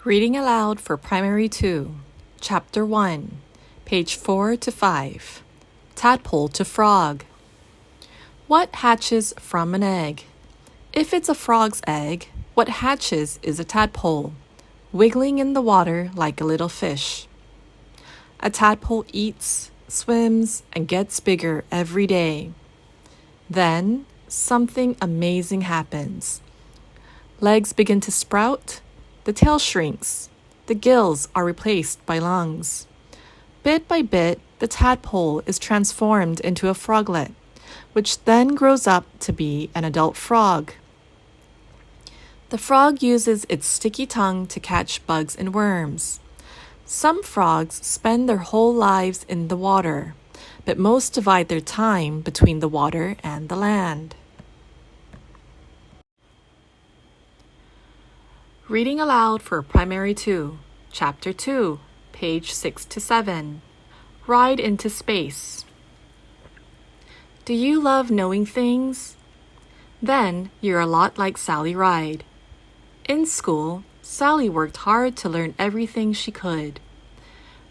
Reading aloud for Primary 2, Chapter 1, page 4 to 5. Tadpole to Frog. What hatches from an egg? If it's a frog's egg, what hatches is a tadpole, wiggling in the water like a little fish. A tadpole eats, swims, and gets bigger every day. Then, something amazing happens. Legs begin to sprout. The tail shrinks. The gills are replaced by lungs. Bit by bit, the tadpole is transformed into a froglet, which then grows up to be an adult frog. The frog uses its sticky tongue to catch bugs and worms. Some frogs spend their whole lives in the water, but most divide their time between the water and the land. Reading aloud for Primary 2, Chapter 2, page 6 to 7. Ride into Space. Do you love knowing things? Then you're a lot like Sally Ride. In school, Sally worked hard to learn everything she could.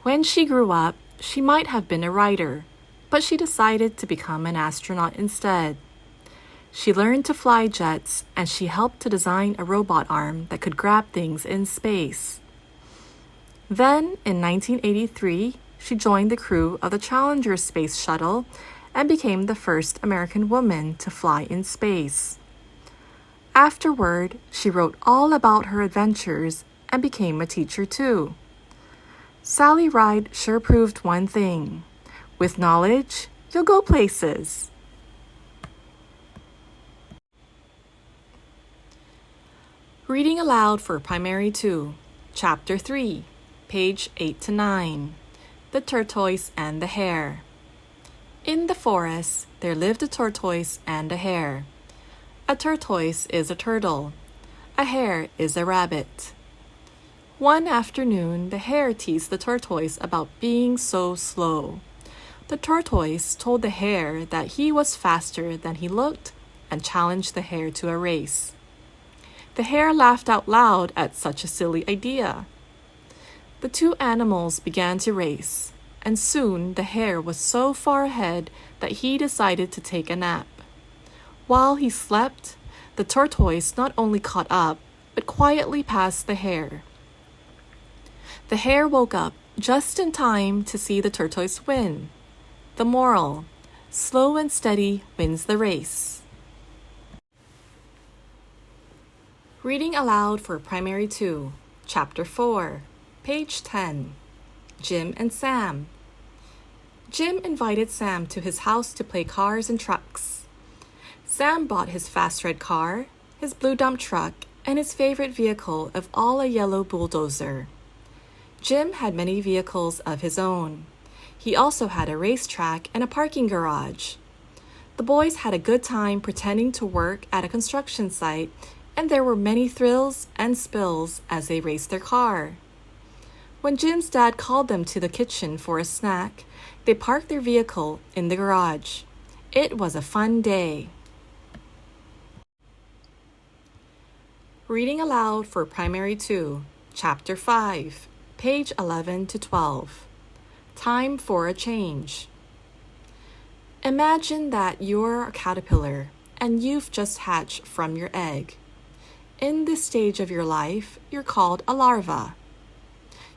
When she grew up, she might have been a writer, but she decided to become an astronaut instead. She learned to fly jets, and she helped to design a robot arm that could grab things in space. Then, in 1983, she joined the crew of the Challenger space shuttle and became the first American woman to fly in space. Afterward, she wrote all about her adventures and became a teacher too. Sally Ride sure proved one thing. With knowledge, you'll go places. Reading aloud for Primary 2, Chapter 3, page 8 to 9. The Tortoise and the Hare. In the forest, there lived a tortoise and a hare. A tortoise is a turtle. A hare is a rabbit. One afternoon, the hare teased the tortoise about being so slow. The tortoise told the hare that he was faster than he looked and challenged the hare to a race. The hare laughed out loud at such a silly idea. The two animals began to race, and soon the hare was so far ahead that he decided to take a nap. While he slept, the tortoise not only caught up, but quietly passed the hare. The hare woke up just in time to see the tortoise win. The moral: slow and steady wins the race. Reading aloud for Primary 2, Chapter 4, page 10. Jim and Sam. Jim invited Sam to his house to play cars and trucks. Sam bought his fast red car, his blue dump truck, and his favorite vehicle of all, a yellow bulldozer. Jim had many vehicles of his own. He also had a racetrack and a parking garage. The boys had a good time pretending to work at a construction site, and there were many thrills and spills as they raced their car. When Jim's dad called them to the kitchen for a snack, they parked their vehicle in the garage. It was a fun day. Reading aloud for Primary 2, Chapter 5, page 11 to 12. Time for a change. Imagine that you're a caterpillar and you've just hatched from your egg. In this stage of your life, you're called a larva.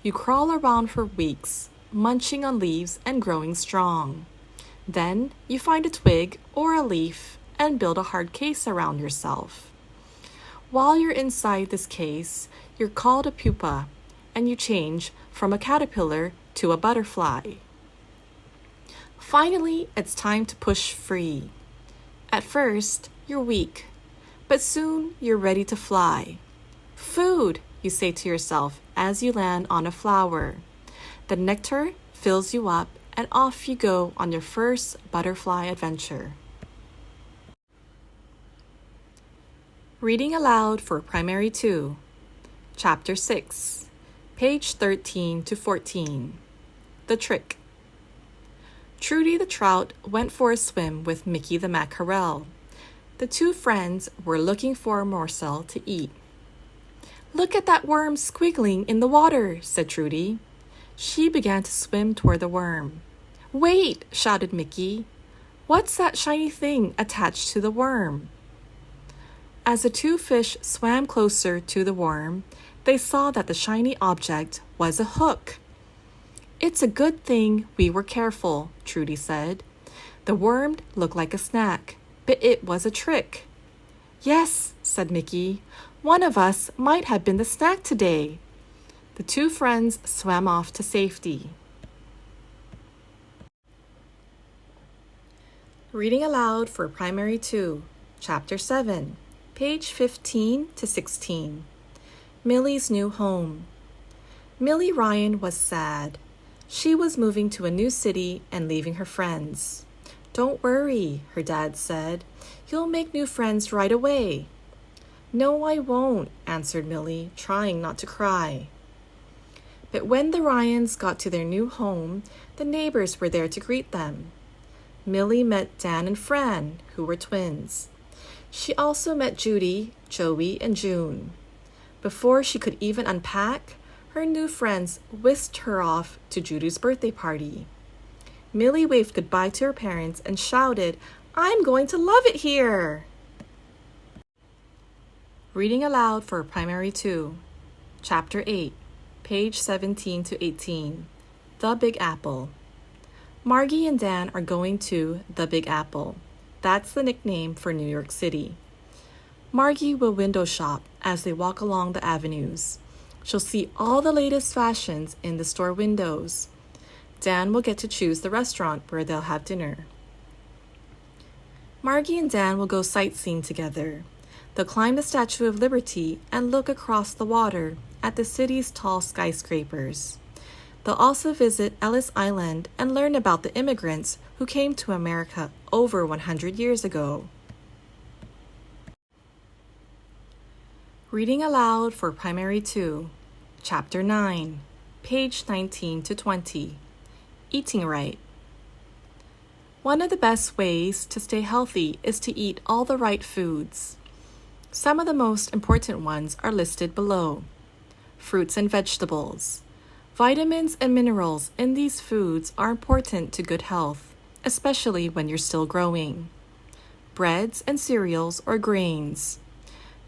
You crawl around for weeks, munching on leaves and growing strong. Then you find a twig or a leaf and build a hard case around yourself. While you're inside this case, you're called a pupa, and you change from a caterpillar to a butterfly. Finally, it's time to push free. At first, you're weak, but soon you're ready to fly. Food, you say to yourself as you land on a flower. The nectar fills you up, and off you go on your first butterfly adventure. Reading aloud for Primary 2, Chapter 6, page 13 to 14. The Trick. Trudy the trout went for a swim with Mickey the mackerel. The two friends were looking for a morsel to eat. Look at that worm squiggling in the water, said Trudy. She began to swim toward the worm. Wait, shouted Mickey. What's that shiny thing attached to the worm? As the two fish swam closer to the worm, they saw that the shiny object was a hook. It's a good thing we were careful, Trudy said. The worm looked like a snack, but it was a trick. Yes, said Mickey. One of us might have been the snack today. The two friends swam off to safety. Reading aloud for Primary 2, Chapter 7, page 15 to 16. Millie's new home. Millie Ryan was sad. She was moving to a new city and leaving her friends. Don't worry, her dad said. You'll make new friends right away. No, I won't, answered Millie, trying not to cry. But when the Ryans got to their new home, the neighbors were there to greet them. Millie met Dan and Fran, who were twins. She also met Judy, Joey, and June. Before she could even unpack, her new friends whisked her off to Judy's birthday party. Millie waved goodbye to her parents and shouted, I'm going to love it here! Reading aloud for Primary 2, Chapter 8, page 17 to 18. The Big Apple. Margie and Dan are going to the Big Apple. That's the nickname for New York City. Margie will window shop as they walk along the avenues. She'll see all the latest fashions in the store windows. Dan will get to choose the restaurant where they'll have dinner. Margie and Dan will go sightseeing together. They'll climb the Statue of Liberty and look across the water at the city's tall skyscrapers. They'll also visit Ellis Island and learn about the immigrants who came to America over 100 years ago. Reading aloud for Primary 2, Chapter 9, page 19 to 20. Eating right. One of the best ways to stay healthy is to eat all the right foods. Some of the most important ones are listed below. Fruits and vegetables. Vitamins and minerals in these foods are important to good health, especially when you're still growing. Breads and cereals or grains.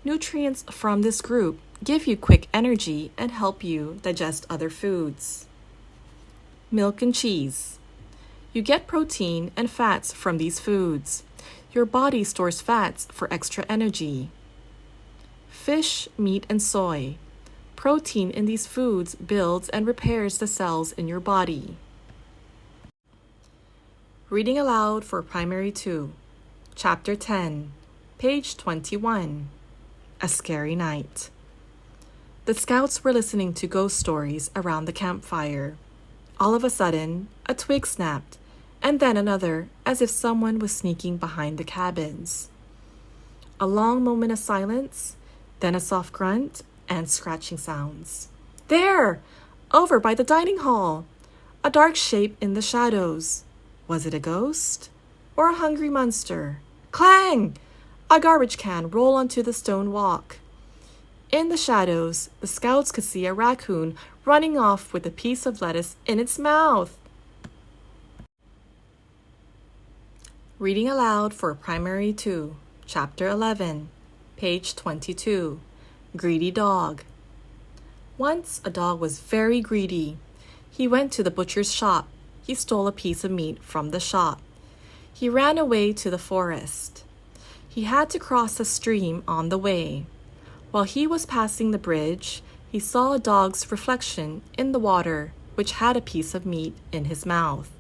Nutrients from this group give you quick energy and help you digest other foods. Milk and cheese. You get protein and fats from these foods. Your body stores fats for extra energy. Fish, meat, and soy. Protein in these foods builds and repairs the cells in your body. Reading aloud for Primary 2, Chapter 10, page 21. A Scary Night. The scouts were listening to ghost stories around the campfire. All of a sudden, a twig snapped, and then another, as if someone was sneaking behind the cabins. A long moment of silence, then a soft grunt and scratching sounds. There! Over by the dining hall! A dark shape in the shadows. Was it a ghost? Or a hungry monster? Clang! A garbage can rolled onto the stone walk. In the shadows, the scouts could see a raccoon running off with a piece of lettuce in its mouth. Reading aloud for Primary 2, Chapter 11, page 22. Greedy Dog. Once a dog was very greedy. He went to the butcher's shop. He stole a piece of meat from the shop. He ran away to the forest. He had to cross a stream on the way. While he was passing the bridge, he saw a dog's reflection in the water, which had a piece of meat in his mouth.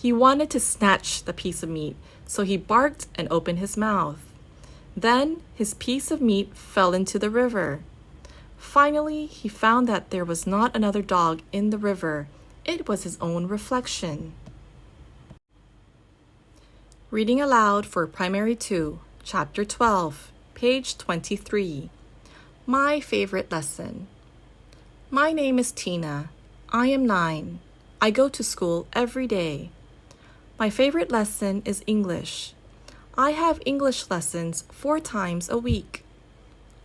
He wanted to snatch the piece of meat, so he barked and opened his mouth. Then his piece of meat fell into the river. Finally, he found that there was not another dog in the river. It was his own reflection. Reading aloud for Primary 2, Chapter 12, page 23. My favorite lesson. My name is Tina. I am 9. I go to school every day. My favorite lesson is English. I have English lessons 4 times a week.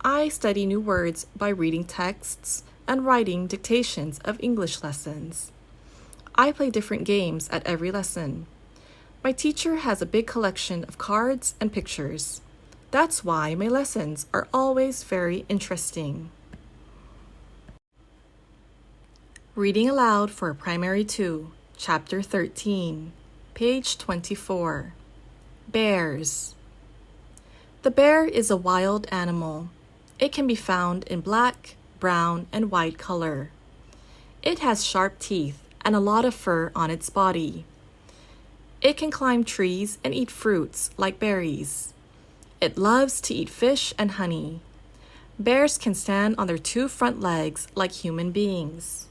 I study new words by reading texts and writing dictations of English lessons. I play different games at every lesson. My teacher has a big collection of cards and pictures. That's why my lessons are always very interesting. Reading Aloud for Primary 2, Chapter 13, page 24. Bears. The bear is a wild animal. It can be found in black, brown, and white color. It has sharp teeth and a lot of fur on its body. It can climb trees and eat fruits like berries. It loves to eat fish and honey. Bears can stand on their two front legs like human beings.